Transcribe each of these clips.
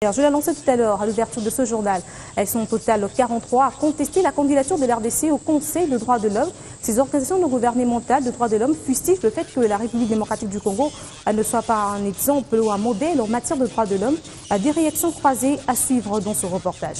Je l'annonçais tout à l'heure à l'ouverture de ce journal. Elles sont au total 43 à contester la candidature de l'RDC au Conseil des droits de l'homme. Ces organisations non gouvernementales de droits de l'homme fustigent le fait que la République démocratique du Congo ne soit pas un exemple ou un modèle en matière de droits de l'homme. Des réactions croisées à suivre dans ce reportage.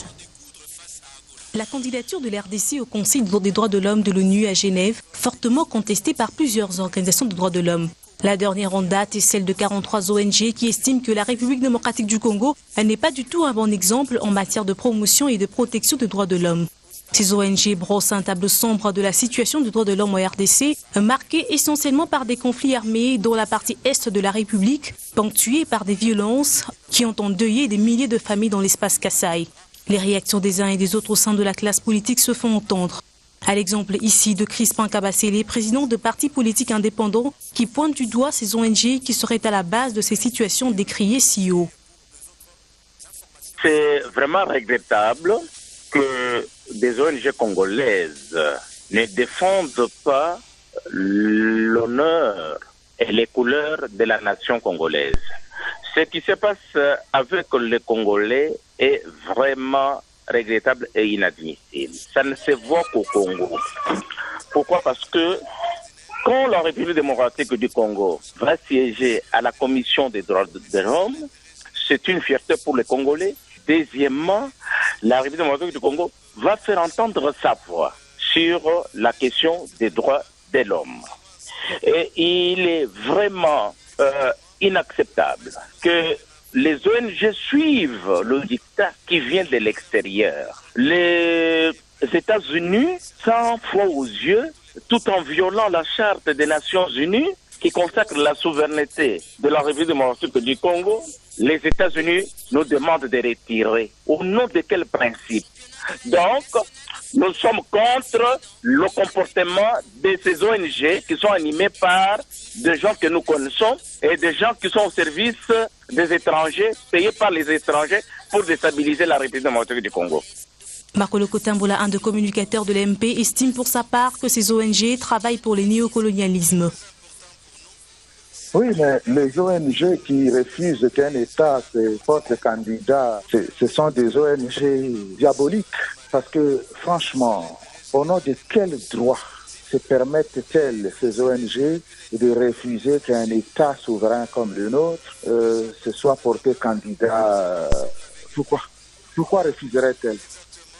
La candidature de l'RDC au Conseil des droits de l'homme de l'ONU à Genève, fortement contestée par plusieurs organisations de droits de l'homme. La dernière en date est celle de 43 ONG qui estiment que la République démocratique du Congo n'est pas du tout un bon exemple en matière de promotion et de protection des droits de l'homme. Ces ONG brossent un tableau sombre de la situation des droits de l'homme en RDC, marquée essentiellement par des conflits armés dans la partie est de la République, ponctués par des violences qui ont endeuillé des milliers de familles dans l'espace Kasaï. Les réactions des uns et des autres au sein de la classe politique se font entendre. À l'exemple ici de Crispin Kabasele, président de partis politiques indépendants, qui pointe du doigt ces ONG qui seraient à la base de ces situations décriées si haut. C'est vraiment regrettable que des ONG congolaises ne défendent pas l'honneur et les couleurs de la nation congolaise. Ce qui se passe avec les Congolais est vraiment regrettable et inadmissible. Ça ne se voit qu'au Congo. Pourquoi? Parce que quand la République démocratique du Congo va siéger à la Commission des droits de l'homme, c'est une fierté pour les Congolais. Deuxièmement, la République démocratique du Congo va faire entendre sa voix sur la question des droits de l'homme. Et il est vraiment inacceptable que les ONG suivent le dictat qui vient de l'extérieur. Les États-Unis, sans foi aux yeux, tout en violant la charte des Nations Unies qui consacre la souveraineté de la République démocratique du Congo, les États-Unis nous demandent de retirer. Au nom de quel principe? Donc, nous sommes contre le comportement de ces ONG qui sont animées par des gens que nous connaissons et des gens qui sont au service des étrangers, payés par les étrangers pour déstabiliser la République démocratique du Congo. Makolo Kotambola, un des communicateurs de l'MP, estime pour sa part que ces ONG travaillent pour le néocolonialisme. Oui, mais les ONG qui refusent qu'un État se porte candidat, ce sont des ONG diaboliques. Parce que, franchement, au nom de quel droit se permettent-elles, ces ONG, de refuser qu'un État souverain comme le nôtre se soit porté candidat? Pourquoi refuserait-elle?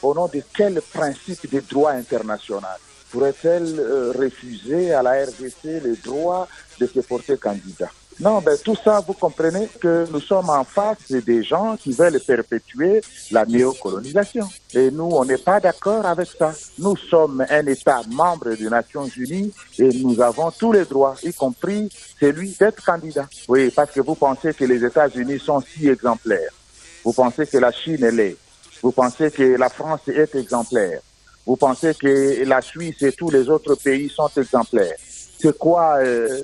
Au nom de quel principe de droit international pourrait-elle refuser à la RDC le droit de se porter candidat? Non, ben tout ça, vous comprenez que nous sommes en face des gens qui veulent perpétuer la néocolonisation. Et nous, on n'est pas d'accord avec ça. Nous sommes un État membre des Nations Unies et nous avons tous les droits, y compris celui d'être candidat. Oui, parce que vous pensez que les États-Unis sont si exemplaires. Vous pensez que la Chine l'est. Vous pensez que la France est exemplaire. Vous pensez que la Suisse et tous les autres pays sont exemplaires. C'est quoi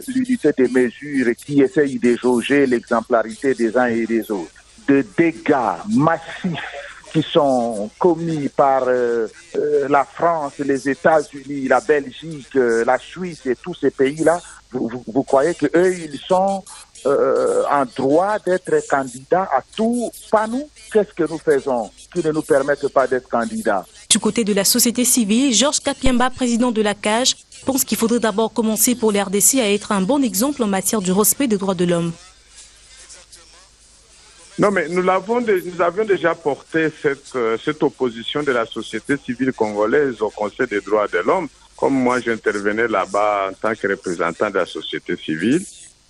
l'unité des mesures qui essaye de jauger l'exemplarité des uns et des autres? De dégâts massifs qui sont commis par la France, les États-Unis, la Belgique, la Suisse et tous ces pays-là, vous croyez qu'eux, ils sont en droit d'être candidats à tout? Pas nous. Qu'est-ce que nous faisons qui ne nous permettent pas d'être candidats? Du côté de la société civile, Georges Kapiemba, président de la CAGE, pense qu'il faudrait d'abord commencer pour l'RDC à être un bon exemple en matière du respect des droits de l'homme. Non, mais nous avions déjà porté cette opposition de la société civile congolaise au Conseil des droits de l'homme. Comme moi, j'intervenais là-bas en tant que représentant de la société civile,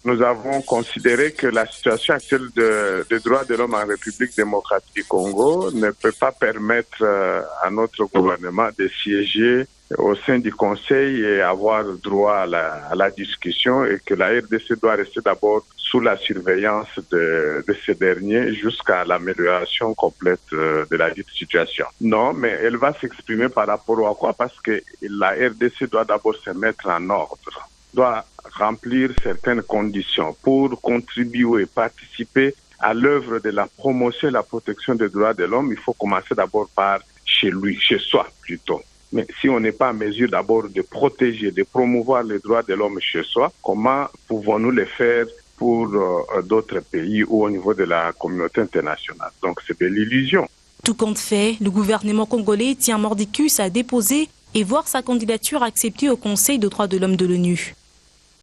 nous avons considéré que la situation actuelle des droits de l'homme en République démocratique du Congo ne peut pas permettre à notre gouvernement de siéger au sein du Conseil et avoir droit à la discussion, et que la RDC doit rester d'abord sous la surveillance de ces derniers jusqu'à l'amélioration complète de la dite situation. Non, mais elle va s'exprimer par rapport à quoi? Parce que la RDC doit d'abord se mettre en ordre, doit remplir certaines conditions pour contribuer, participer à l'œuvre de la promotion et la protection des droits de l'homme. Il faut commencer d'abord par chez lui, chez soi plutôt. Mais si on n'est pas en mesure d'abord de protéger, de promouvoir les droits de l'homme chez soi, comment pouvons-nous les faire pour d'autres pays ou au niveau de la communauté internationale. Donc c'est de l'illusion. Tout compte fait, le gouvernement congolais tient mordicus à déposer et voir sa candidature acceptée au Conseil des droits de l'homme de l'ONU.